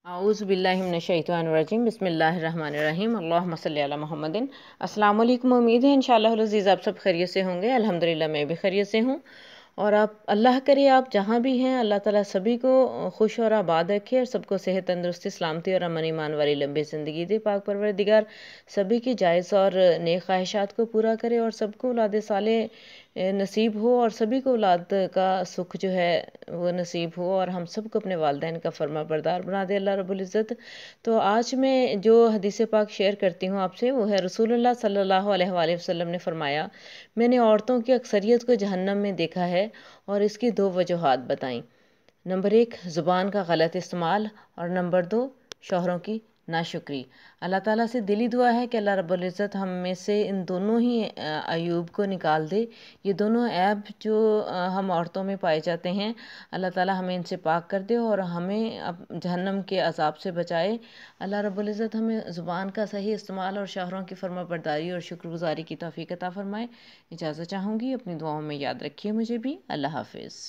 اعوذ باللہ من الشیطان الرجیم بسم اللہ الرحمن الرحیم اللہم صلی علی محمد۔ السلام علیکم، امید ہے انشاءاللہ العزیز آپ سب خیریت سے ہوں گے۔ الحمدللہ میں بھی خیریت سے ہوں، اور آپ اللہ کرے آپ جہاں بھی ہیں اللہ تعالیٰ سبھی کو خوش اور آباد رکھے، اور سب کو صحت، تندرستی، سلامتی اور امن ایمان والی لمبی زندگی دے۔ پاک پروردگار سبھی کی جائز اور نیک خواہشات کو پورا کرے، اور سب کو اولاد صالح نصیب ہو، اور سبھی کو اولاد کا سکھ جو ہے وہ نصیب ہو، اور ہم سب کو اپنے والدین کا فرما بردار بنا دے اللہ رب العزت۔ تو آج میں جو حدیث پاک شیئر کرتی ہوں آپ سے، وہ ہے رسول اللہ صلی اللہ علیہ وآلہ وسلم نے فرمایا، میں نے عورتوں کی اکثریت کو جہنم میں دیکھا ہے اور اس کی دو وجوہات بتائیں۔ نمبر 1 زبان کا غلط استعمال، اور نمبر 2 شوہروں کی ناشکری۔ اللہ تعالیٰ سے دلی دعا ہے کہ اللہ رب العزت ہم میں سے ان دونوں ہی عیوب کو نکال دے۔ یہ دونوں عیب جو ہم عورتوں میں پائے جاتے ہیں، اللہ تعالیٰ ہمیں ان سے پاک کر دے اور ہمیں جہنم کے عذاب سے بچائے۔ اللہ رب العزت ہمیں زبان کا صحیح استعمال اور شوہروں کی فرما برداری اور شکر گزاری کی توفیق عطا فرمائے۔ اجازت چاہوں گی، اپنی دعاؤں میں یاد رکھیے مجھے بھی۔ اللہ حافظ۔